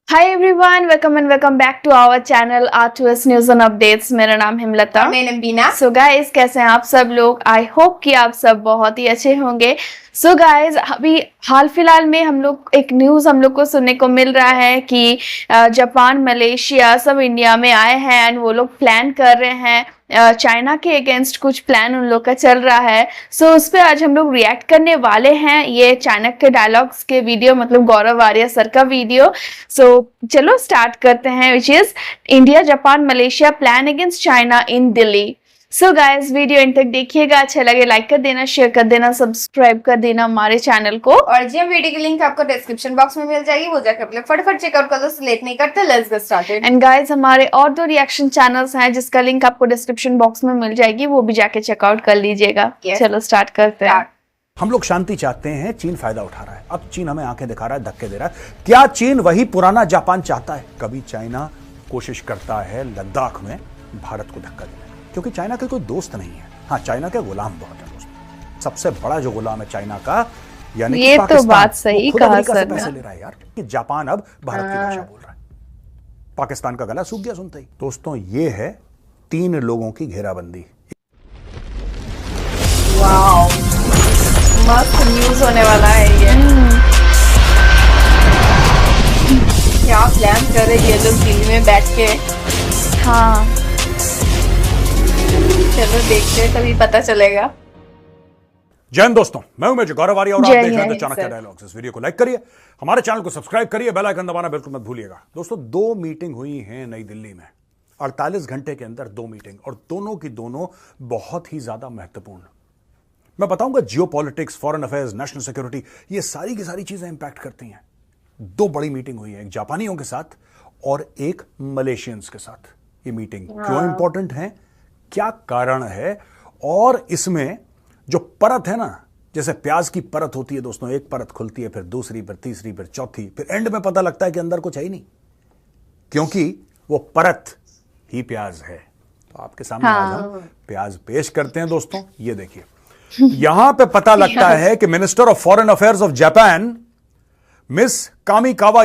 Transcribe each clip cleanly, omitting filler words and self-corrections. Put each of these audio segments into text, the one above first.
Hi everyone, welcome and welcome back to our channel R2S news and updates. मेरा नाम हिमलता। मैं बीना। So guys, कैसे हैं आप सब लोग? आई होप कि आप सब बहुत ही अच्छे होंगे। सो गाइस, अभी हाल फिलहाल में हम लोग को सुनने को मिल रहा है कि जापान, मलेशिया सब इंडिया में आए हैं एंड वो लोग प्लान कर रहे हैं। चाइना के अगेंस्ट कुछ प्लान उन लोग का चल रहा है। सो उस पर आज हम लोग रिएक्ट करने वाले हैं। ये चाणक्य के डायलॉग्स के वीडियो, मतलब गौरव आर्या सर का वीडियो। सो चलो स्टार्ट करते हैं, which is India, Japan, Malaysia plan against China in Delhi. So guys, video and तक देखिएगा। अच्छा लगे लाइक कर देना, शेयर कर देना, सब्सक्राइब कर देना हमारे चैनल को। और जी वीडियो की लिंक आपको डिस्क्रिप्शन बॉक्स में मिल जाएगी, वो जाकर आप लोग फटाफट चेकआउट कर दो। लेट नहीं करते, let's get started. And guys, हमारे और 2 रिएक्शन चैनल्स हैं जिसका लिंक आपको डिस्क्रिप्शन बॉक्स में मिल जाएगी, वो भी जाके चेकआउट कर लीजिएगा। चलो स्टार्ट करते हैं। हम लोग शांति चाहते हैं, चीन फायदा उठा रहा है। अब चीन हमें आंखें दिखा रहा है, धक्के दे रहा है। क्या चीन वही पुराना जापान चाहता है? कभी चाइना कोशिश करता है लद्दाख में भारत को धक्का देने, क्योंकि चाइना का कोई दोस्त नहीं है। हाँ, चाइना के गुलाम बहुत है दोस्त। सबसे बड़ा जो गुलाम है चाइना का, यानी ये तो बात सही कहा सर ने। पैसे ले रहा है यार कि जापान अब भारत की भाषा बोल रहा है। पाकिस्तान का गला सूख गया सुनते ही। दोस्तों, ये है 3 लोगों की घेराबंदी। वाओ, मस्त न्यूज होने वाला है ये। क्या प्लान कर रहे हैं लोग दिल्ली में बैठ के? हाँ, चलो देखते हैं, तभी पता चलेगा। जय हिंद दोस्तों, मैं हूं मेजर गौरव आर्या और आप जय देख रहे हैं हिंद चाणक्य सर। डायलॉग्स। इस वीडियो को लाइक करिए, हमारे चैनल को सब्सक्राइब करिए, बेल आइकन दबाना बिल्कुल मत भूलिएगा। दोस्तों, 2 मीटिंग हुई हैं नई दिल्ली में। 48 घंटे के अंदर 2 मीटिंग, और दोनों की दोनों बहुत ही ज्यादा महत्वपूर्ण। मैं बताऊंगा जियो politics, foreign affairs, national security, ये सारी की सारी चीजें इंपैक्ट करती हैं। 2 बड़ी मीटिंग हुई है, एक जापानियों के साथ और एक मलेशियंस के साथ। ये मीटिंग क्यों इंपॉर्टेंट है, क्या कारण है, और इसमें जो परत है ना, जैसे प्याज की परत होती है दोस्तों, एक परत खुलती है, फिर दूसरी, फिर तीसरी, फिर चौथी, फिर एंड में पता लगता है कि अंदर कुछ है ही नहीं, क्योंकि वो परत ही प्याज है। तो आपके सामने आज हम प्याज पेश करते हैं दोस्तों। ये देखिए, यहां पे पता लगता है कि minister of foreign affairs of Japan miss Kamikawa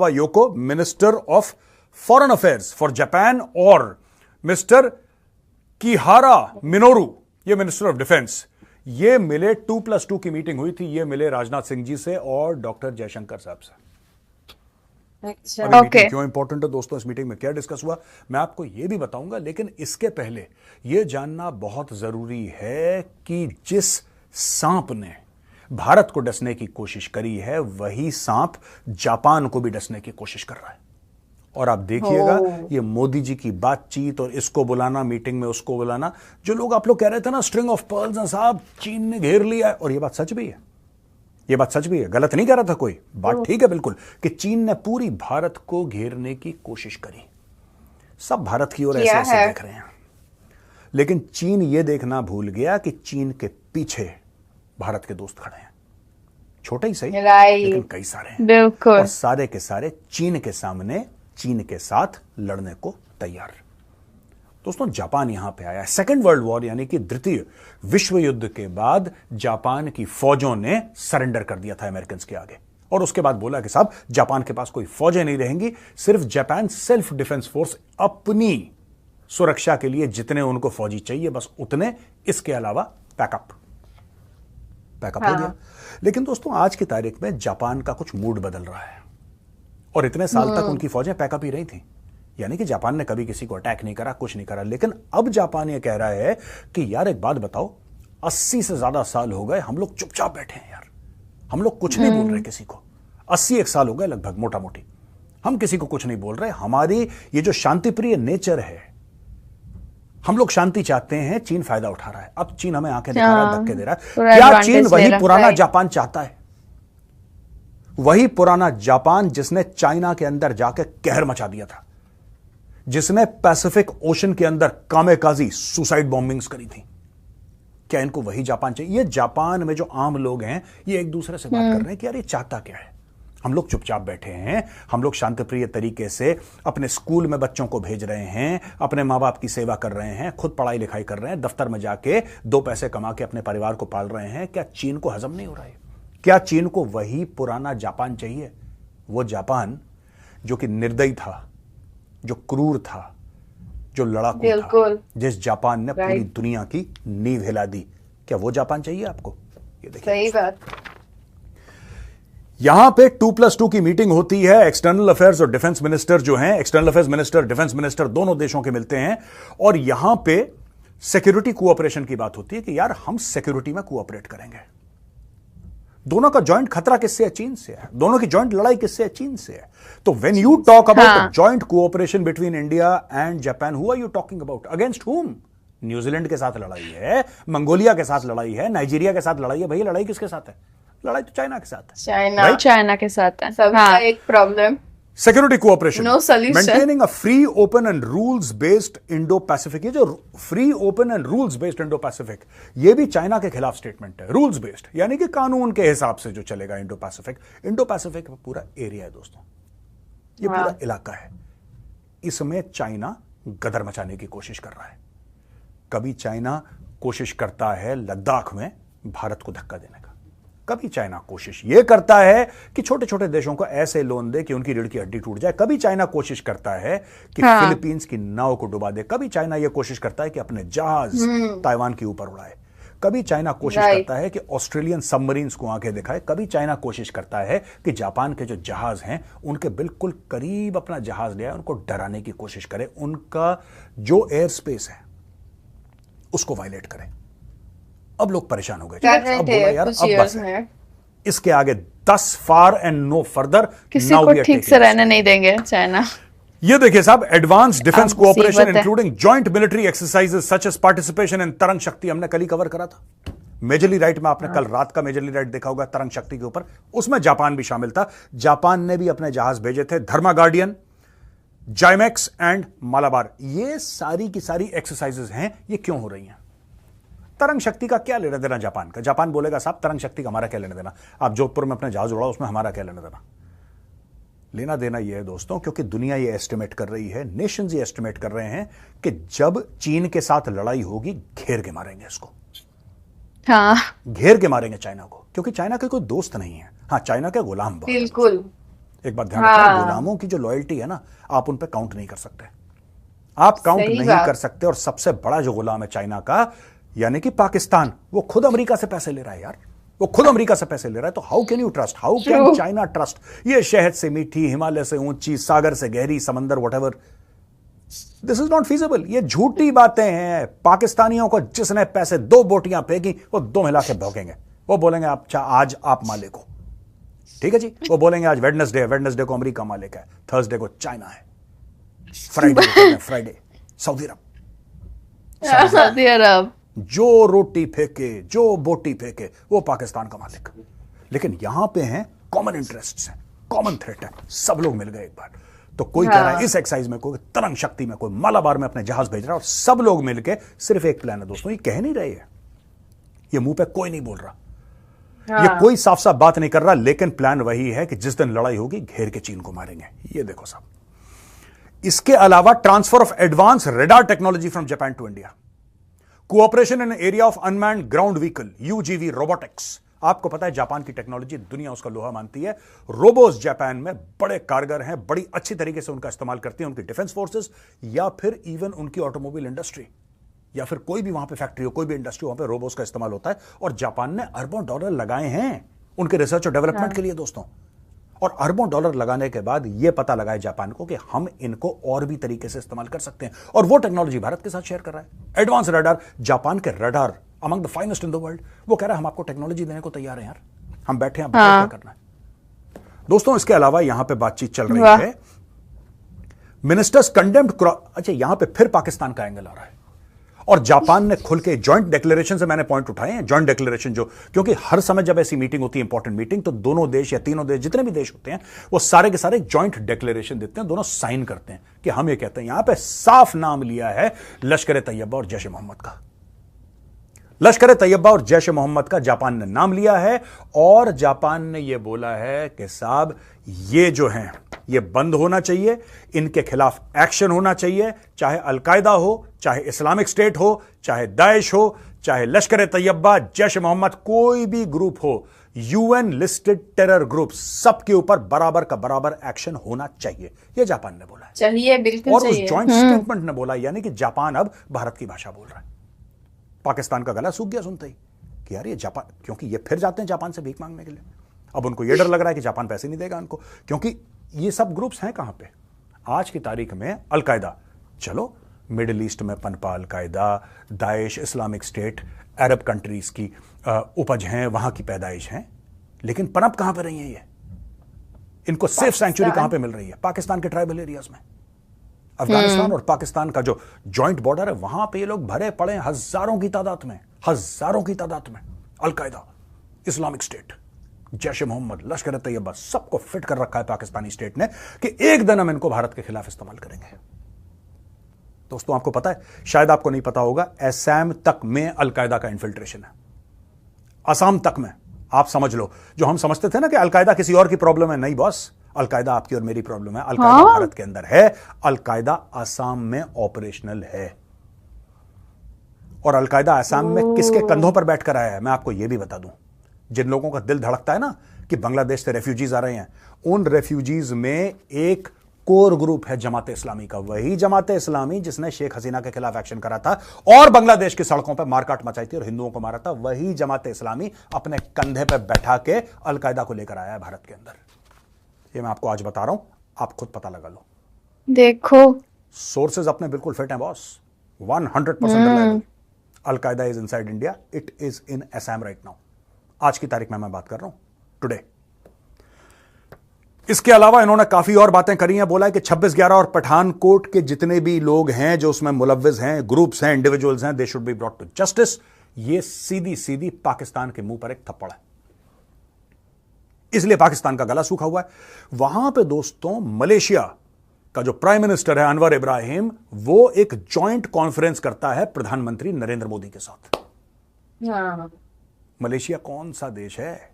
योको, minister of foreign affairs for Japan, और मिस्टर किहारा मिनोरू, ये मिनिस्टर ऑफ डिफेंस, ये मिले। 2+2 की मीटिंग हुई थी। ये मिले राजनाथ सिंह जी से और डॉक्टर जयशंकर साहब से। अच्छा, मीटिंग क्यों इंपॉर्टेंट है दोस्तों, इस मीटिंग में क्या डिस्कस हुआ, मैं आपको यह भी बताऊंगा। लेकिन इसके पहले यह जानना बहुत जरूरी है कि जिस सांप ने भारत को डसने की कोशिश करी है, वही सांप जापान को भी डसने की कोशिश कर रहा है। और आप देखिएगा, ये मोदी जी की बातचीत और इसको बुलाना मीटिंग में, उसको बुलाना, जो लोग आप लोग कह रहे थे ना स्ट्रिंग ऑफ पर्ल्स हैं साहब, चीन ने घेर लिया है, और ये बात सच भी है। ये बात सच भी है, गलत नहीं कह रहा था कोई, बात ठीक है बिल्कुल, कि चीन ने पूरी भारत को घेरने की कोशिश करी। सब भारत की ओर ऐसे ऐसे देख रहे हैं, लेकिन चीन ये देखना भूल गया कि चीन के पीछे भारत के दोस्त खड़े हैं। छोटे ही सही, लेकिन कई सारे हैं, बिल्कुल, और सारे के सारे चीन के सामने, चीन के साथ लड़ने को तैयार। दोस्तों, जापान यहां पे आया। सेकेंड वर्ल्ड वॉर यानी कि द्वितीय विश्व युद्ध के बाद जापान की फौजों ने सरेंडर कर दिया था अमेरिकन के आगे, और उसके बाद बोला कि साहब जापान के पास कोई फौजें नहीं रहेंगी, सिर्फ जापान सेल्फ डिफेंस फोर्स, अपनी सुरक्षा के लिए जितने उनको फौजी चाहिए बस उतने, इसके अलावा पैकअप हो गया। लेकिन दोस्तों, आज की तारीख में जापान का कुछ मूड बदल रहा है, और इतने साल तक उनकी फौजें पैकअप ही रही थी, यानी कि जापान ने कभी किसी को अटैक नहीं करा, कुछ नहीं करा। लेकिन अब जापान ये कह रहा है कि यार एक बात बताओ, 80 से ज्यादा साल हो गए हम लोग चुपचाप बैठे हैं यार, हम लोग कुछ नहीं बोल रहे किसी को। 81 साल हो गए लगभग, मोटा मोटी, हम किसी को कुछ नहीं बोल रहे। हमारी ये जो शांतिप्रिय नेचर है, हम लोग शांति चाहते हैं, चीन फायदा उठा रहा है। अब चीन हमें आंखें दिखा रहा है, धक्के दे रहा है। क्या चीन वही पुराना जापान चाहता है? वही पुराना जापान जिसने चाइना के अंदर जाके कहर मचा दिया था, जिसने पैसिफिक ओशन के अंदर कामेकाजी सुसाइड बॉम्बिंग्स करी थी। क्या इनको वही जापान चाहिए? ये जापान में जो आम लोग हैं, ये एक दूसरे से बात कर रहे हैं कि यार ये चाहता क्या है। हम लोग चुपचाप बैठे हैं, हम लोग शांतिप्रिय तरीके से अपने स्कूल में बच्चों को भेज रहे हैं, अपने माँ बाप की सेवा कर रहे हैं, खुद पढ़ाई लिखाई कर रहे हैं, दफ्तर में जाके 2 पैसे कमा के अपने परिवार को पाल रहे हैं। क्या चीन को हजम नहीं हो रहा है? क्या चीन को वही पुराना जापान चाहिए? वो जापान जो कि निर्दयी था, जो क्रूर था, जो लड़ाकू था, बिल्कुल। जिस जापान ने पूरी राइट। दुनिया की नींव हिला दी, क्या वो जापान चाहिए आपको? ये देखिए, सही बात। यहां पे 2+2 की मीटिंग होती है। एक्सटर्नल अफेयर्स और डिफेंस मिनिस्टर जो हैं, external affairs minister, defence minister, दोनों देशों के मिलते हैं और यहां पे सिक्योरिटी कोऑपरेशन की बात होती है कि यार हम सिक्योरिटी में कोऑपरेट करेंगे। दोनों का जॉइंट खतरा किससे है? चीन से है। दोनों की जॉइंट लड़ाई किससे है? चीन से है। तो when you talk about joint cooperation between India and Japan, who are you talking about? Against whom? New Zealand के साथ लड़ाई है, मंगोलिया के साथ लड़ाई है, नाइजीरिया के साथ लड़ाई है। भैया लड़ाई किसके साथ है? लड़ाई तो चाइना के साथ है। चाइना चाइना के साथ है। सबका एक problem. Security cooperation, No solution. Maintaining a free open and rules based Indo Pacific. ये जो free open and rules based Indo Pacific, ये भी चाइना के खिलाफ स्टेटमेंट है। रूल्स बेस्ड यानी कि कानून के हिसाब से जो चलेगा इंडो पैसिफिक। इंडो पैसिफिक पूरा एरिया है दोस्तों, ये पूरा इलाका है। इसमें चाइना गदर मचाने की कोशिश कर रहा है। कभी चाइना कोशिश करता है लद्दाख में भारत को धक्का देने का, कभी चाइना कोशिश यह करता है कि छोटे छोटे देशों को ऐसे लोन दे कि उनकी रीढ़ की हड्डी टूट जाए, कभी चाइना कोशिश करता है कि फिलीपींस की नाव को डुबा दे, कभी चाइना यह कोशिश करता है कि अपने जहाज ताइवान के ऊपर उड़ाए, कभी चाइना कोशिश करता है कि ऑस्ट्रेलियन सबमरीन्स को आंखें दिखाए, कभी चाइना कोशिश करता है कि जापान के जो जहाज हैं उनके बिल्कुल करीब अपना जहाज ले आए, उनको डराने की कोशिश करे, उनका जो एयर स्पेस है उसको वायलेट करे। अब लोग परेशान हो गए। अब बोला यार अब बस है। इसके आगे 10 फार एंड नो फर्दर, किसी को ठीक से रहने नहीं देंगे चाइना। ये देखिए साहब, एडवांस डिफेंस अब कोऑपरेशन मुसीबत है। Including joint military exercises such as participation in Tarang Shakti, हमने कल ही कवर करा था। मेजरली राइट में आपने कल रात का मेजरली राइट देखा होगा तरंग शक्ति के ऊपर, उसमें जापान भी शामिल था। जापान ने भी अपने जहाज भेजे थे, धर्मा गार्डियन, जाइमेक्स एंड मालाबार। ये सारी की सारी एक्सरसाइजेस हैं। ये क्यों हो रही हैं? तरंग शक्ति का क्या लेना देना जापान का? जापान बोलेगा साहब तरंग शक्ति का हमारा क्या लेना देना, आप जोधपुर में अपने जहाज उड़ाओ, उसमें हमारा क्या लेना देना? लेना देना यह है दोस्तों, क्योंकि दुनिया ये एस्टिमेट कर रही है, नेशंस ये एस्टिमेट कर रहे हैं कि जब चीन के साथ लड़ाई होगी घेर के मारेंगे इसको। हाँ, घेर के मारेंगे चाइना को, क्योंकि चाइना के कोई दोस्त नहीं है। हाँ, चाइना के गुलाम बहुत हैं। बिल्कुल। एक बात ध्यान रखना, गुलामों की जो लॉयल्टी है ना, आप उन पे काउंट नहीं कर सकते। आप काउंट नहीं कर सकते। और सबसे बड़ा जो गुलाम है चाइना का, यानी कि पाकिस्तान, वो खुद अमेरिका से पैसे ले रहा है यार, वो खुद अमेरिका से पैसे ले रहा है। तो how can you trust, how can China trust? ये शहद से मीठी, हिमालय से ऊंची, सागर से गहरी, समंदर whatever, this is not feasible. ये झूठी बातें हैं। पाकिस्तानियों को जिसने पैसे 2 बोटियां फेंकी, वो 2 मिला के भौंकेंगे। वो बोलेंगे आप आज आप मालिक हो, ठीक है जी। वो बोलेंगे आज वेडनेसडे है, वेडनेसडे को अमेरिका मालिक है, थर्सडे को चाइना है, फ्राइडे सऊदी अरब। सऊदी अरब जो रोटी फेंके, जो बोटी फेंके, वो पाकिस्तान का मालिक। लेकिन यहां पे हैं कॉमन इंटरेस्ट्स हैं, कॉमन थ्रेट है, सब लोग मिल गए एक बार। तो कोई कह रहा है इस एक्सरसाइज में, कोई तरंग शक्ति में, कोई मालाबार में अपने जहाज भेज रहा है, और सब लोग मिलके सिर्फ एक प्लान है दोस्तों। ये कह नहीं रहे हैं, ये मुंह पे कोई नहीं बोल रहा, ये कोई साफ साफ बात नहीं कर रहा, लेकिन प्लान वही है कि जिस दिन लड़ाई होगी घेर के चीन को मारेंगे। ये देखो साहब। इसके अलावा transfer of advance radar technology from Japan to India, cooperation in area of unmanned ground vehicle, UGV robotics. आपको पता है जापान की टेक्नोलॉजी दुनिया उसका लोहा मानती है। रोबोस जापान में बड़े कारगर हैं, बड़ी अच्छी तरीके से उनका इस्तेमाल करती हैं उनकी डिफेंस फोर्सेस, या फिर इवन उनकी ऑटोमोबाइल इंडस्ट्री, या फिर कोई भी वहां पे फैक्ट्री हो, कोई भी इंडस्ट्री, वहां पे रोबोस का इस्तेमाल होता है। और जापान ने अरबों डॉलर लगाए हैं उनके रिसर्च और डेवलपमेंट के लिए दोस्तों। और अरबों डॉलर लगाने के बाद यह पता लगाया जापान को कि हम इनको और भी तरीके से इस्तेमाल कर सकते हैं, और वो टेक्नोलॉजी भारत के साथ शेयर कर रहा है। एडवांस रडार, जापान के radar among the finest in the world. वो कह रहा है हम आपको टेक्नोलॉजी देने को तैयार हैं यार, हम बैठे हैं, क्या करना है। दोस्तों इसके अलावा यहां पे बातचीत चल रही है, मिनिस्टर्स कंडेम्ड। अच्छा, यहां पे फिर पाकिस्तान का एंगल आ रहा है, और जापान ने खुल के जॉइंट डिक्लेरेशन से मैंने पॉइंट उठाए हैं। जॉइंट डिक्लेरेशन जो, क्योंकि हर समय जब ऐसी मीटिंग होती है, इंपॉर्टेंट मीटिंग, तो दोनों देश या तीनों देश, जितने भी देश होते हैं, वो सारे के सारे जॉइंट डिक्लेरेशन देते हैं, दोनों साइन करते हैं कि हम ये कहते हैं। यहां पे साफ नाम लिया है लश्कर तैयबा और जैश मोहम्मद का। लश्कर तैयबा और जैश मोहम्मद का जापान ने नाम लिया है, और जापान ने यह बोला है कि साहब ये जो हैं ये बंद होना चाहिए, इनके खिलाफ एक्शन होना चाहिए, चाहे अलकायदा हो, चाहे इस्लामिक स्टेट हो, चाहे दाइश हो, चाहे लश्कर तैयबा, जैश मोहम्मद, कोई भी ग्रुप हो, यूएन लिस्टेड टेरर ग्रुप सबके ऊपर बराबर का बराबर एक्शन होना चाहिए, यह जापान ने बोला है। चाहिए, बिल्कुल और उस चाहिए। जॉइंट स्टेटमेंट ने बोला, यानी कि जापान अब भारत की भाषा बोल रहा है। पाकिस्तान का गला सूख गया सुनते ही कि यार ये जापान, क्योंकि ये फिर जाते हैं जापान से भीख मांगने के लिए। अब उनको ये डर लग रहा है कि जापान पैसे नहीं देगा उनको, क्योंकि ये सब ग्रुप्स हैं कहां पे आज की तारीख में। अलकायदा, चलो मिडिल ईस्ट में पनपा al Qaeda, Daesh, Islamic State Arab countries की उपज हैं, वहां की पैदाइश हैं, लेकिन पनप कहां पे रही है ये? इनको सेफ सैंक्चुरी कहां पे मिल रही है? पाकिस्तान के ट्राइबल एरियाज में। अफगानिस्तान और पाकिस्तान का जो जॉइंट बॉर्डर है, वहां पे ये लोग भरे पड़े हैं हजारों की तादाद में। अलकायदा, इस्लामिक स्टेट, जैश ए मोहम्मद, लश्कर तैयबा, सबको फिट कर रखा है पाकिस्तानी स्टेट ने कि एक दिन हम इनको भारत के खिलाफ इस्तेमाल करेंगे। दोस्तों आपको पता है, शायद आपको नहीं पता होगा, असम तक में अलकायदा का इन्फिल्ट्रेशन है। असम तक में, आप समझ लो, जो हम समझते थे ना कि अलकायदा किसी और की प्रॉब्लम है, नहीं बॉस, अलकायदा आपकी और मेरी प्रॉब्लम है। अलकायदा भारत के अंदर है, अलकायदा असम में ऑपरेशनल है। और अलकायदा असम में किसके कंधों पर बैठकर आया है, मैं आपको यह भी बता दूं। जिन लोगों का दिल धड़कता है ना कि बांग्लादेश से रेफ्यूजीज आ रहे हैं, उन रेफ्यूजीज में एक कोर ग्रुप है जमात इस्लामी का। वही जमात इस्लामी जिसने शेख हसीना के खिलाफ एक्शन करा था और बांग्लादेश की सड़कों पर मारकाट मचाई थी और हिंदुओं को मारा था, वही जमात इस्लामी अपने कंधे पर बैठा के अलकायदा को लेकर आया है भारत के अंदर। ये मैं आपको आज बता रहा हूं, आप खुद पता लगा लो। देखो, सोर्सेज अपने बिल्कुल फिट हैं boss, 100% reliable. Al Qaeda is inside India, it is in Assam right now. आज की तारीख में मैं बात कर रहा हूं, टुडे। इसके अलावा इन्होंने काफी और बातें करी हैं। बोला है कि 26/11 और पठानकोट के जितने भी लोग हैं जो उसमें मुलव्विज हैं, ग्रुप्स हैं, इंडिविजुअल्स हैं, they should be brought to justice. ये सीधी सीधी पाकिस्तान के मुंह पर एक थप्पड़ है, इसलिए पाकिस्तान का गला सूखा हुआ है। वहां पे दोस्तों मलेशिया का जो प्राइम मिनिस्टर है अनवर इब्राहिम, वो एक जॉइंट कॉन्फ्रेंस करता है प्रधानमंत्री नरेंद्र मोदी के साथ। हाँ। मलेशिया कौन सा देश है?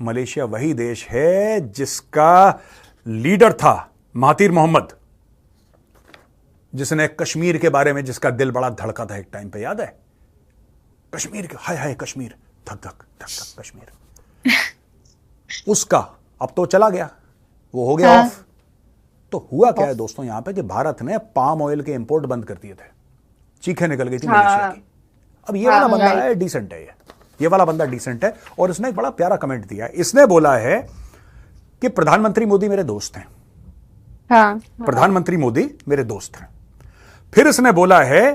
मलेशिया वही देश है जिसका लीडर था महातीर मोहम्मद, जिसने कश्मीर के बारे में, जिसका दिल बड़ा धड़का था एक टाइम पे, याद है? कश्मीर के, हाय हाय कश्मीर, धक धक धक धक कश्मीर। उसका अब तो चला गया, वो हो गया ऑफ। तो हुआ क्या है दोस्तों यहां पे कि भारत ने पाम ऑयल के इंपोर्ट बंद कर दिए थे, चीखें निकल गई थी मलेशिया की। अब ये वाला बंदा है डिसेंट है, ये वाला बंदा डिसेंट है। और इसने एक बड़ा प्यारा कमेंट दिया है। इसने बोला है कि प्रधानमंत्री मोदी मेरे दोस्त हैं। हाँ, प्रधानमंत्री मोदी मेरे दोस्त हैं। फिर इसने बोला है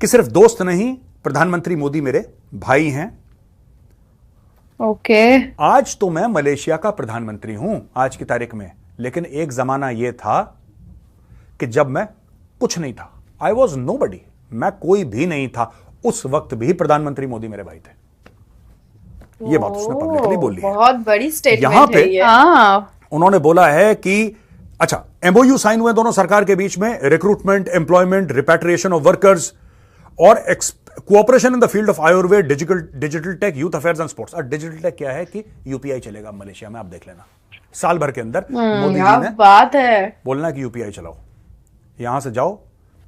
कि सिर्फ दोस्त नहीं, प्रधानमंत्री मोदी मेरे भाई हैं। ओके। आज तो मैं मलेशिया का प्रधानमंत्री हूं आज की तारीख में, लेकिन एक जमाना यह था कि जब मैं कुछ नहीं था, आई वॉज नोबडी, मैं कोई भी नहीं था, उस वक्त भी प्रधानमंत्री मोदी मेरे भाई थे। ये बात उसने पब्लिकली बोली है। बहुत बड़ी स्टेटमेंट यहां पे है ये। उन्होंने बोला है कि अच्छा, एमओयू साइन हुए दोनों सरकार के बीच में, recruitment, employment, repatriation of workers और cooperation in the field of Ayurveda, digital tech, youth affairs and sports. और डिजिटल टेक क्या है कि यूपीआई चलेगा मलेशिया में, आप देख लेना। साल भर के अंदर मोदी जी ने बात है बोलना कि यूपीआई चलाओ, यहां से जाओ,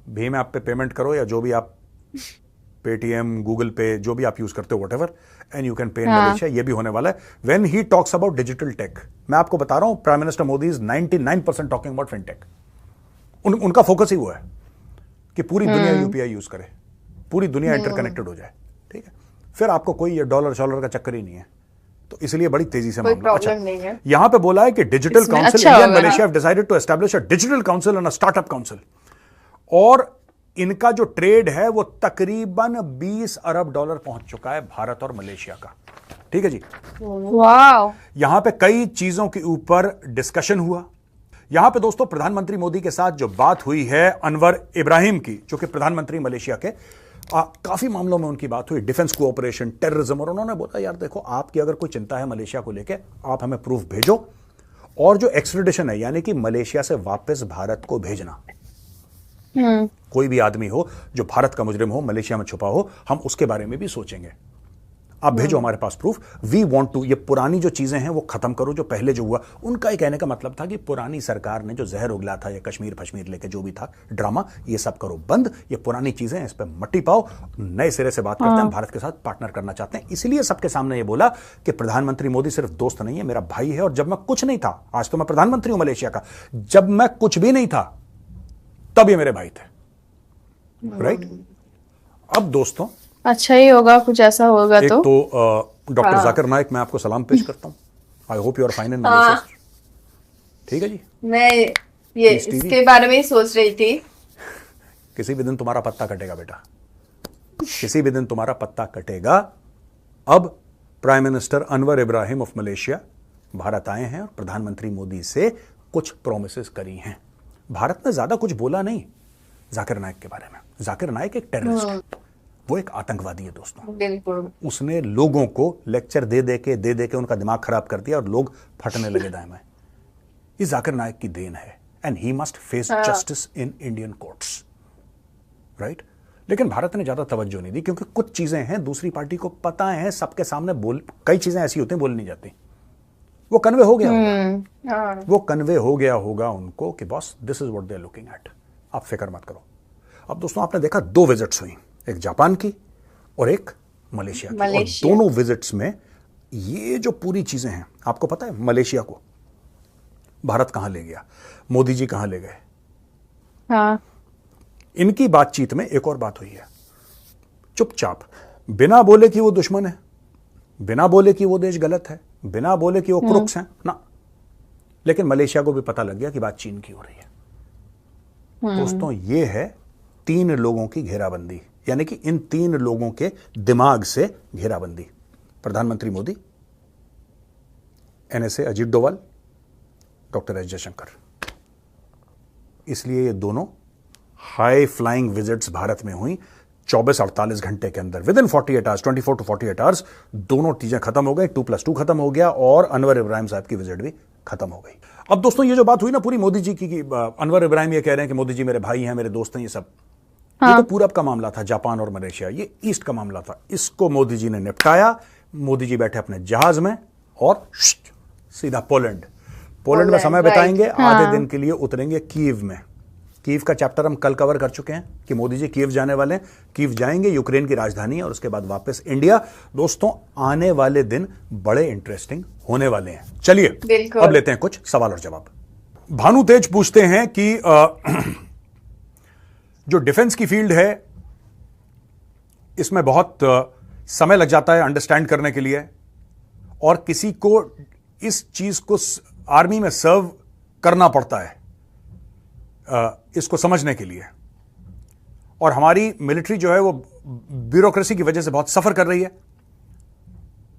भीम ऐप पे पेमेंट करो, या जो भी आप पेटीएम, गूगल पे, जो भी आप यूज करते हो, whatever, and you can pay in Malaysia. ये भी होने वाला है। When he talks about digital tech, मैं आपको बता रहा हूं, prime minister Modi is 99% talking about fintech. उनका फोकस ही वो है कि पूरी दुनिया यूपीआई यूज करे, पूरी दुनिया इंटरकनेक्टेड हो जाए। ठीक है, फिर आपको कोई ये डॉलर शॉलर का चक्कर ही नहीं है, तो इसलिए बड़ी तेजी से मामला। अच्छा, नहीं है। यहां पे बोला है कि digital council, India and Malaysia have decided to establish a digital council and a startup council. और इनका जो ट्रेड है वो तकरीबन $20 अरब पहुंच चुका है, भारत और मलेशिया का। ठीक है जी। वाओ। यहां पे कई चीजों के ऊपर डिस्कशन हुआ। यहां पे दोस्तों प्रधानमंत्री मोदी के साथ जो बात हुई है अनवर इब्राहिम की, जो कि प्रधानमंत्री मलेशिया के, काफी मामलों में उनकी बात हुई, डिफेंस कोऑपरेशन, टेररिज्म। और उन्होंने बोला यार देखो, आपकी अगर कोई चिंता है मलेशिया को लेकर, आप हमें प्रूफ भेजो, और जो एक्सट्रेडिशन है यानी कि मलेशिया से वापस भारत को भेजना, कोई भी आदमी हो जो भारत का मुजरिम हो, मलेशिया में छुपा हो, हम उसके बारे में भी सोचेंगे। आप भेजो हमारे पास प्रूफ, वी वांट टू, ये पुरानी जो चीजें हैं वो खत्म करो, जो पहले जो हुआ। उनका ये कहने का मतलब था कि पुरानी सरकार ने जो जहर उगला था, ये कश्मीर फश्मीर लेके जो भी था ड्रामा, ये सब करो बंद, ये पुरानी चीजें हैं, इस पर मट्टी पाओ, नए सिरे से बात करते हैं, भारत के साथ पार्टनर करना चाहते हैं। इसलिए सबके सामने ये बोला कि प्रधानमंत्री मोदी सिर्फ दोस्त नहीं है, मेरा भाई है, और जब मैं कुछ नहीं था, आज तो मैं प्रधानमंत्री हूं मलेशिया का, जब मैं कुछ भी नहीं था तब ये मेरे भाई थे, राइट। अब दोस्तों अच्छा ही होगा, कुछ ऐसा होगा एक तो डॉक्टर जाकिर नाइक, मैं आपको सलाम पेश करता हूं। I hope you are fine in Malaysia. ठीक है जी, मैं ये Peace TV। इसके बारे में ही सोच रही थी। किसी भी दिन तुम्हारा पत्ता कटेगा बेटा, किसी भी दिन तुम्हारा पत्ता कटेगा। अब prime minister Anwar Ibrahim of Malaysia Bharat आए हैं और प्रधानमंत्री मोदी से कुछ प्रोमिसेस करी हैं। भारत ने ज्यादा कुछ बोला नहीं जाकिर नाइक के बारे में। जाकिर नाइक एक टेररिस्ट है, वो एक आतंकवादी है दोस्तों। बिल्कुल। उसने लोगों को लेक्चर दे दे के उनका दिमाग खराब कर दिया और लोग फटने लगे दाएं बाएं। ये जाकिर नाइक की देन है, and he must face justice in Indian courts, right. लेकिन भारत ने ज्यादा तवज्जो नहीं दी, क्योंकि कुछ चीजें हैं दूसरी पार्टी को पता है, सबके सामने बोल, कई चीजें ऐसी होती हैं बोल नहीं जाती। वो कन्वे हो गया होगा, वो कन्वे हो गया होगा उनको कि boss this is what they are looking at, आप फिक्र मत करो। अब दोस्तों आपने देखा 2 विजिट्स हुई, एक जापान की और एक मलेशिया की, और दोनों विजिट्स में ये जो पूरी चीजें हैं, आपको पता है मलेशिया को भारत कहां ले गया, मोदी जी कहां ले गए। हाँ, इनकी बातचीत में एक और बात हुई है, चुपचाप, बिना बोले कि वो दुश्मन है, बिना बोले कि वो देश गलत है, बिना बोले कि वो क्रुक्स हैं ना, लेकिन मलेशिया को भी पता लग गया कि बात चीन की हो रही है। दोस्तों ये है 3 लोगों की घेराबंदी, यानी कि इन 3 लोगों के दिमाग से घेराबंदी। प्रधानमंत्री Modi, NSA Ajit Doval, doctor S Jaishankar. इसलिए ये दोनों हाई फ्लाइंग विजिट्स भारत में हुई 24-48 घंटे के अंदर, with in 48 hours, 24 to 48 hours दोनों चीजें खत्म हो गई, 2+2 खत्म हो गया, और अनवर इब्राहिम साहब की विजिट भी खत्म हो गई। अब दोस्तों ये जो बात हुई ना पूरी मोदी जी की, अनवर इब्राहिम ये कह रहे हैं कि मोदी जी मेरे भाई हैं, मेरे दोस्त हैं, ये सब, ये तो पूरब का मामला था, जापान और मलेशिया, ये ईस्ट का मामला था। इसको मोदी जी ने निपटाया। मोदी जी बैठे अपने जहाज में और सीधा पोलैंड में समय बिताएंगे, आधे दिन के लिए उतरेंगे कीव में। कीव का चैप्टर हम कल कवर कर चुके हैं कि मोदी जी कीव जाने वाले हैं, कीव जाएंगे, यूक्रेन की राजधानी है, और उसके बाद वापस इंडिया। दोस्तों आने वाले दिन बड़े इंटरेस्टिंग होने वाले हैं। चलिए अब लेते हैं कुछ सवाल और जवाब। भानु तेज पूछते हैं कि जो डिफेंस की फील्ड है इसमें बहुत समय लग जाता है अंडरस्टैंड करने के लिए, और किसी को इस चीज को आर्मी में सर्व करना पड़ता है इसको समझने के लिए, और हमारी मिलिट्री जो है वो ब्यूरोक्रेसी की वजह से बहुत सफर कर रही है,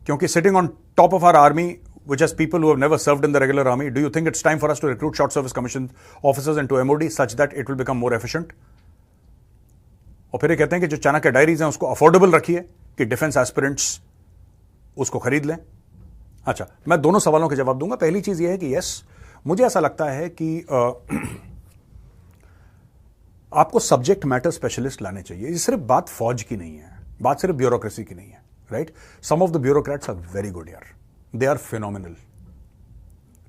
क्योंकि sitting on top of our army which has people who have never served in the regular army. Do you think it's time for us to recruit short service commission officers into MOD such that it will become more efficient? और फिर ये कहते हैं कि जो Chanakya diaries हैं उसको affordable रखिए कि डिफेंस एस्पिरेंट्स उसको खरीद लें। अच्छा, मैं दोनों सवालों के जवाब दूंगा। पहली चीज ये है कि यस, मुझे ऐसा लगता है कि आपको सब्जेक्ट मैटर स्पेशलिस्ट लाने चाहिए। ये सिर्फ बात फौज की नहीं है, बात सिर्फ ब्यूरोक्रेसी की नहीं है, right. Some of the bureaucrats are very good यार, दे आर फिनोमिनल,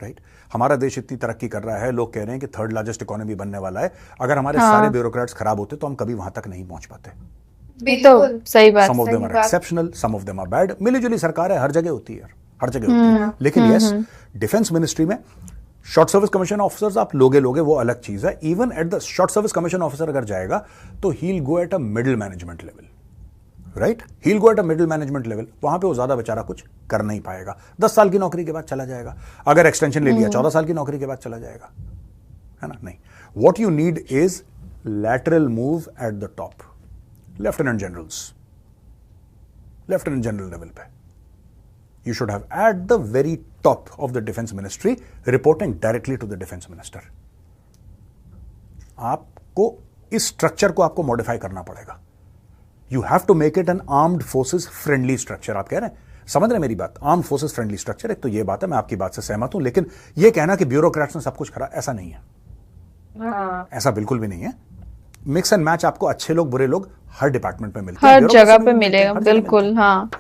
राइट। हमारा देश इतनी तरक्की कर रहा है, लोग कह रहे हैं कि 3rd लार्जेस्ट इकोनॉमी बनने वाला है। अगर हमारे सारे ब्यूरोक्रेट्स खराब होते तो हम कभी वहां तक नहीं पहुंच पाते। तो सही बात, some of them are exceptional, some of them are bad. मिलीजुली सरकार है, हर जगह होती है यार, हर जगह होती है। लेकिन यस, डिफेंस मिनिस्ट्री में शॉर्ट सर्विस कमीशन ऑफिसर्स आप लोगे वो अलग चीज है। Even at the short service commission officer अगर जाएगा तो he will go at a middle management level, right. He will go at a middle management level, वहां पे वो ज्यादा बेचारा कुछ कर नहीं पाएगा। 10 साल की नौकरी के बाद चला जाएगा, अगर एक्सटेंशन ले लिया 14 साल की नौकरी के बाद चला जाएगा, है ना। नहीं, what you need is lateral move at the top, lieutenant generals, lieutenant general level पे you should have at the very top of the defense ministry reporting directly to the defense minister. आपको इस structure को आपको modify करना पड़ेगा। You have to make it an armed forces friendly structure. आप कह रहे हैं, समझ रहे हैं मेरी बात, आर्म्ड फोर्सेस फ्रेंडली स्ट्रक्चर। एक तो ये बात है, मैं आपकी बात से सहमत हूं, लेकिन ये कहना कि ब्यूरोक्रेट्स ने सब कुछ करा, ऐसा नहीं है। ऐसा बिल्कुल भी नहीं है। मिक्स एंड मैच आपको अच्छे लोग बुरे लोग हर डिपार्टमेंट में मिलते हैं, हर जगह पे मिलेगा, बिल्कुल। हाँ,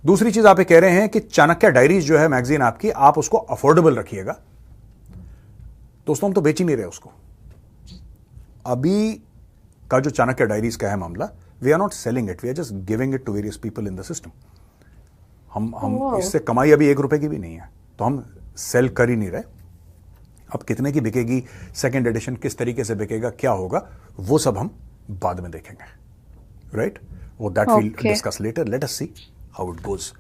दूसरी चीज आप ये कह रहे हैं कि चाणक्य डायरीज जो है मैगजीन आपकी, आप उसको अफोर्डेबल रखिएगा। दोस्तों हम तो बेच ही नहीं रहे उसको। अभी का जो चाणक्य डायरीज का है मामला, we are not selling it, we are just giving it to various people in the system. हम इससे कमाई अभी 1 रुपए की भी नहीं है, तो हम सेल कर ही नहीं रहे। अब कितने की बिकेगी, सेकेंड एडिशन किस तरीके से बिकेगा, क्या होगा, वो सब हम बाद में देखेंगे, राइट? वो that will discuss later, let us see how it goes.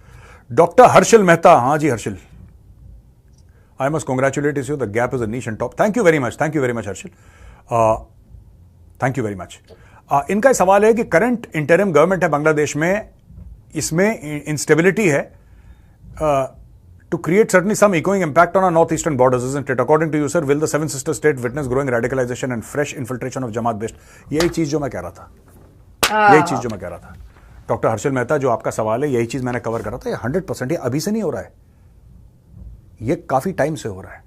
Doctor Harshal Mehta, हाँ जी Harshal, I must congratulate you, the gap is a niche and top. Thank you very much Harshal, thank you very much. इनका सवाल है कि current interim government है बांग्लादेश में, इसमें instability है to create certainly some echoing impact on our northeastern borders, isn't it? According to you, sir, will the Seven Sisters state witness growing radicalization and fresh infiltration of Jamaat based? यही चीज जो मैं कह रहा था, doctor Harshal Mehta, जो आपका सवाल है, यही चीज मैंने कवर करा था। ये 100% ये अभी से नहीं हो रहा है, ये काफी टाइम से हो रहा है।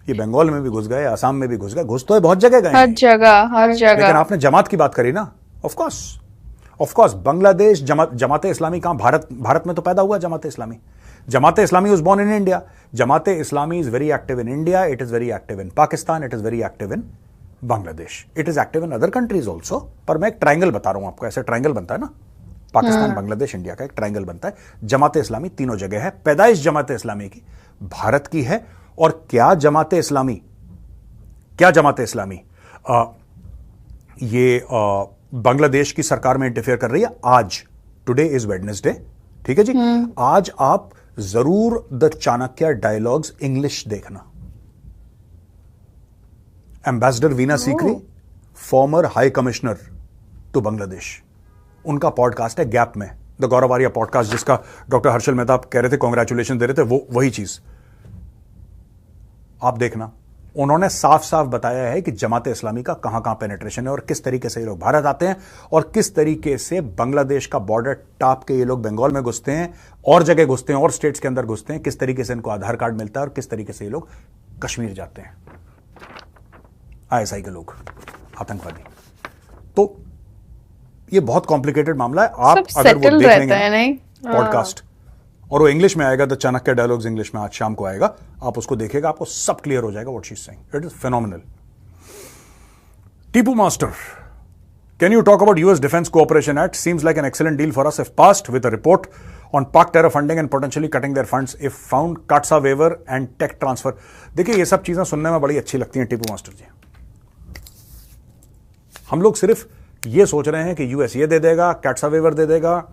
ये बंगाल में भी घुस गए, असम में भी घुस गए, घुस तो है बहुत जगह गए, हर जगह। लेकिन आपने जमात की बात करी ना, ऑफ कोर्स बांग्लादेश जमात इस्लामी कहां, भारत में तो पैदा हुआ Jamaat Islami. Jamaat Islami was born in India. Jamaat Islami is very active in India. It is very active in Pakistan. It is very active in Bangladesh. It is active in other countries also. पर मैं एक triangle बता रहा हूं आपको, ऐसे triangle बनता है ना, पाकिस्तान, बांग्लादेश, इंडिया का एक ट्रायंगल बनता है। जमात इस्लामी तीनों जगह है। पैदाइश जमात इस्लामी की भारत की है। और क्या जमात इस्लामी ये बांग्लादेश की सरकार में इंटरफेयर कर रही है? आज, टुडे इज वेडनेसडे, ठीक है जी, आज आप जरूर द चाणक्य डायलॉग्स इंग्लिश देखना। Ambassador Veena Sikri, former high commissioner to Bangladesh, उनका पॉडकास्ट है गैप में, द गौरव आर्या पॉडकास्ट, जिसका डॉक्टर हर्षल मेहता आप कह रहे थे कांग्रेचुलेशन दे रहे थे, वो वही चीज आप देखना। उन्होंने साफ साफ बताया है कि जमात इस्लामी का कहां कहां पेनिट्रेशन है और किस तरीके से ये लोग भारत आते हैं और किस तरीके से बांग्लादेश का बॉर्डर टाप के ये लोग बंगाल में घुसते हैं और जगह घुसते हैं और स्टेट्स के अंदर घुसते हैं, किस तरीके से इनको आधार कार्ड मिलता है और किस तरीके से ये लोग कश्मीर जाते हैं, आईएसआई के लोग, आतंकवादी। तो ये बहुत कॉम्प्लिकेटेड मामला है। आप अगर वो देख लेंगे पॉडकास्ट, और वो इंग्लिश में आएगा, द चाणक्य डायलॉग्स इंग्लिश में आज शाम को आएगा, आप उसको देखेगा, आपको सब क्लियर हो जाएगा what she is saying. It is phenomenal. Tipu master, can you talk about US defence cooperation act? Seems like an excellent deal for us if passed with a report on Pak terror funding and potentially cutting their funds if found, CAATSA waiver and tech transfer. देखिए ये सब चीजें सुनने में बड़ी अच्छी लगती हैं टीपू मास्टर जी। हम लोग सिर्फ ये सोच रहे हैं कि यूएस ये दे देगा, काटसा वेवर दे देगा,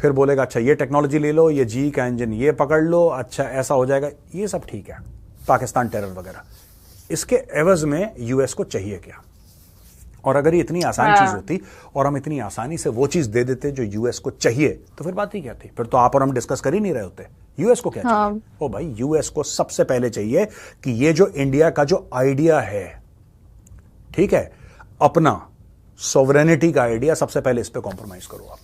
फिर बोलेगा अच्छा ये टेक्नोलॉजी ले लो, ये जी का इंजन ये पकड़ लो, अच्छा ऐसा हो जाएगा। ये सब ठीक है, पाकिस्तान टेरर वगैरह, इसके एवज में यूएस को चाहिए क्या? और अगर ये इतनी आसान चीज होती और हम इतनी आसानी से वो चीज दे देते जो यूएस को चाहिए, तो फिर बात ही क्या थी? फिर तो आप और हम डिस्कस कर ही नहीं रहे होते। यूएस को क्या चाहिए? ओ भाई, यूएस को सबसे पहले चाहिए कि ये जो इंडिया का जो आइडिया है, ठीक है, अपना सॉवरेनिटी का आइडिया, सबसे पहले इस पे कॉम्प्रोमाइज करो आप।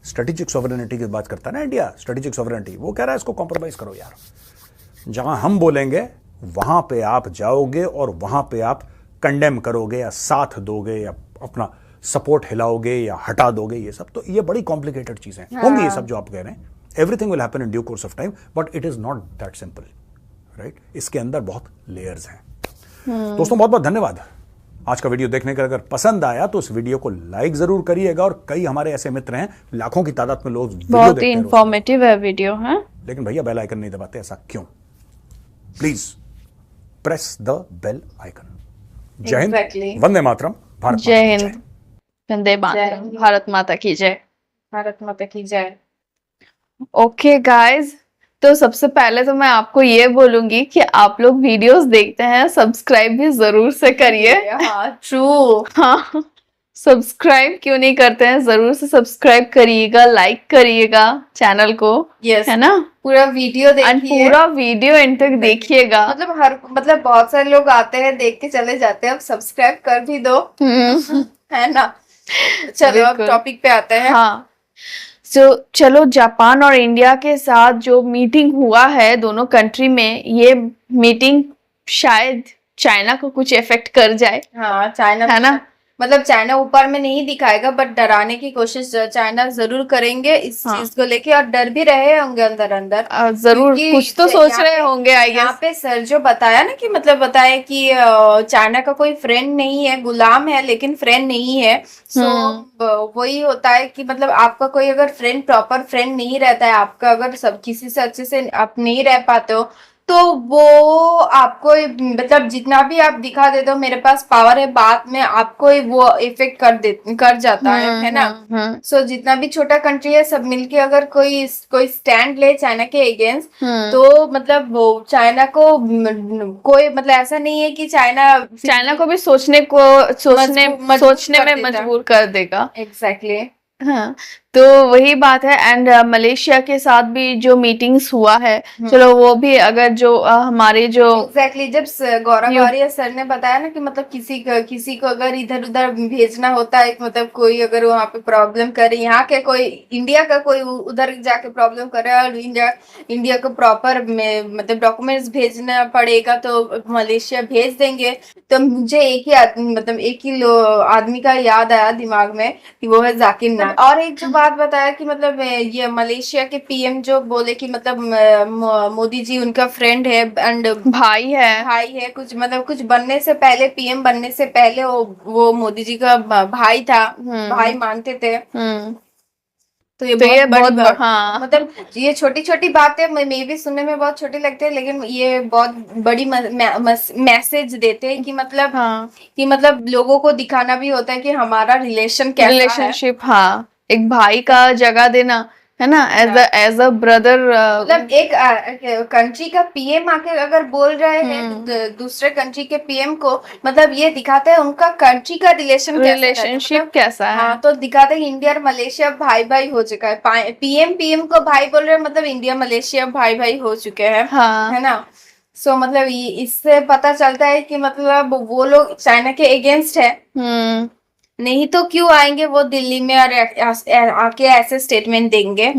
स्ट्रेटेजिक सॉवरेनिटी की बात करता है ना इंडिया, स्ट्रेटेजिक सॉवरेनिटी, वो कह रहा है इसको कॉम्प्रोमाइज करो यार। जहां हम बोलेंगे वहां पे आप जाओगे और वहां पे आप कंडेम करोगे या साथ दोगे या अपना सपोर्ट हिलाओगे या हटा दोगे, ये सब तो ये बड़ी कॉम्प्लिकेटेड चीजें होंगी। ये सब जो आप कह रहे हैं, everything will happen in due course of time, but it is not that simple, right? इसके अंदर बहुत लेयर्स हैं। दोस्तों बहुत बहुत धन्यवाद आज का वीडियो देखने का। अगर पसंद आया तो इस वीडियो को लाइक जरूर करिएगा, और कई हमारे ऐसे मित्र हैं, लाखों की तादाद में लोग बहुत ही इंफॉर्मेटिव है वीडियो, है, लेकिन भैया बेल आइकन नहीं दबाते, ऐसा क्यों? Please press the bell icon. जय हिंद, वंदे मातरम, भारत जय हिंद, वंदे मातरम, भारत माता की जय, भारत माता की जय। ओके गाइस, तो सबसे पहले तो मैं आपको ये बोलूंगी कि आप लोग वीडियोस देखते हैं, सब्सक्राइब भी जरूर से करिए। ट्रू, हाँ, सब्सक्राइब क्यों नहीं करते हैं? जरूर से सब्सक्राइब करिएगा, लाइक करिएगा चैनल को, है ना? पूरा वीडियो देखिए, पूरा वीडियो एंड तक देखिएगा। मतलब बहुत सारे लोग आते हैं, देख के चले जाते हैं, अब सब्सक्राइब कर भी दो, है ना? चलो अब टॉपिक पे आते हैं। हाँ, चलो जापान और इंडिया के साथ जो मीटिंग हुआ है दोनों कंट्री में, ये मीटिंग शायद चाइना को कुछ इफेक्ट कर जाए। हाँ, चाइना, है ना? मतलब चाइना ऊपर में नहीं दिखाएगा, बट डराने की कोशिश चाइना जरूर करेंगे इस चीज को लेके, और डर भी रहे होंगे अंदर अंदर। जरूर कुछ तो सोच रहे होंगे आई यहाँ गेस। पे सर जो बताया ना कि मतलब बताया कि चाइना का कोई फ्रेंड नहीं है, गुलाम है लेकिन फ्रेंड नहीं है। सो वही होता है कि मतलब आपका कोई अगर फ्रेंड, प्रॉपर फ्रेंड नहीं रहता है आपका, अगर सब किसी से अच्छे से आप नहीं रह पाते हो, तो वो आपको मतलब जितना भी आप दिखा देते हो मेरे पास पावर है, बाद में आपको ही वो इफेक्ट कर जाता है ना। सो जितना भी छोटा कंट्री है सब मिलके अगर कोई स्टैंड ले चाइना के अगेंस्ट, तो मतलब वो चाइना को कोई मतलब ऐसा नहीं है कि चाइना को भी सोचने में मजबूर कर देगा। एग्जैक्टली। हाँ, तो वही बात है। एंड मलेशिया के साथ भी जो मीटिंग्स हुआ है, चलो वो भी अगर जो हमारे जो एग्जैक्टली जब गौरव गौरिया सर ने बताया ना कि मतलब किसी को अगर इधर उधर भेजना होता है, मतलब कोई अगर वहाँ पे प्रॉब्लम करे, यहाँ के कोई इंडिया का कोई उधर जाके प्रॉब्लम करे और इंडिया को प्रॉपर मतलब डॉक्यूमेंट्स भेजना पड़ेगा तो मलेशिया भेज देंगे। तो मुझे एक ही आदमी का याद आया दिमाग में कि वो है जाकिर नाइक। और एक जो बात बताया कि मतलब ये मलेशिया के पीएम जो बोले कि मतलब मोदी जी उनका फ्रेंड है एंड भाई है कुछ मतलब कुछ बनने से पहले, पीएम बनने से पहले वो मोदी जी का भाई था, भाई मानते थे। तो ये बहुत बड़ी हाँ, मतलब ये छोटी छोटी बातें मे भी सुनने में बहुत छोटी लगती है, लेकिन ये बहुत बड़ी मैसेज देते हैं कि मतलब कि मतलब लोगों को दिखाना भी होता है कि हमारा रिलेशनशिप हाँ, एक भाई का जगह देना है ना, एज अ ब्रदर। मतलब एक कंट्री का पीएम आके अगर बोल रहे हैं दूसरे कंट्री के पीएम को, मतलब ये दिखाता है उनका कंट्री का रिलेशनशिप कैसा है। हाँ, तो दिखाता है कि इंडिया और मलेशिया भाई भाई हो चुका है। पीएम को भाई बोल रहे हैं, मतलब इंडिया मलेशिया भाई भाई हो चुके हैं। हाँ, है ना। सो मतलब इससे पता चलता है कि मतलब वो लोग चाइना के अगेंस्ट है। नहीं तो क्यों आएंगे वो दिल्ली में और आके ऐसे स्टेटमेंट देंगे।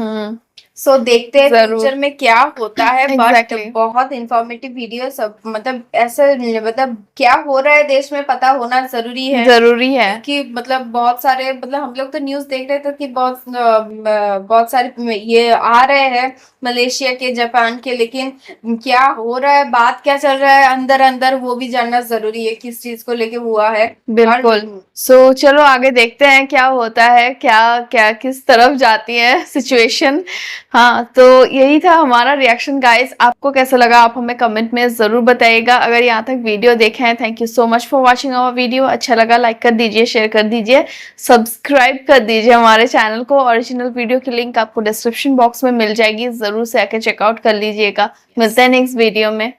सो देखते हैं फ्यूचर में क्या होता है। बट बहुत इंफॉर्मेटिव वीडियो सब, मतलब ऐसे मतलब क्या हो रहा है देश में पता होना जरूरी है कि मतलब बहुत सारे, मतलब हम लोग तो न्यूज देख रहे थे कि बहुत सारे ये आ रहे हैं मलेशिया के, जापान के, लेकिन क्या हो रहा है, बात क्या चल रहा है अंदर अंदर, वो भी जानना जरूरी है किस चीज को लेके हुआ है। बिल्कुल। सो चलो आगे देखते हैं क्या होता है, क्या किस तरफ जाती है सिचुएशन। हाँ, तो यही था हमारा रिएक्शन गाइस। आपको कैसा लगा आप हमें कमेंट में जरूर बताइएगा। अगर यहाँ तक वीडियो देखे हैं, thank you so much for watching our video. अच्छा लगा लाइक कर दीजिए, शेयर कर दीजिए, सब्सक्राइब कर दीजिए हमारे चैनल को। ओरिजिनल वीडियो की लिंक आपको डिस्क्रिप्शन बॉक्स में मिल जाएगी, जरूर से आके चेकआउट कर लीजिएगा। मिलते हैं नेक्स्ट वीडियो में।